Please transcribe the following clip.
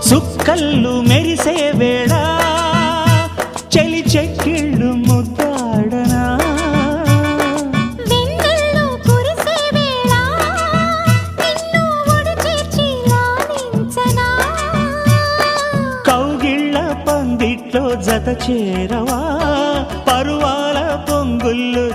సుక్కల్లు మెరిసే వేళ చెలి చెక్కిళ్ళు ముద్దాడనా వెన్నెల్లో కురిసే వేళ నిన్ను ఒడి చేర్చి లాలించనా కౌగిళ్ళ పందిట్లో జత చేరవా పరువాల పొంగుళ్ళు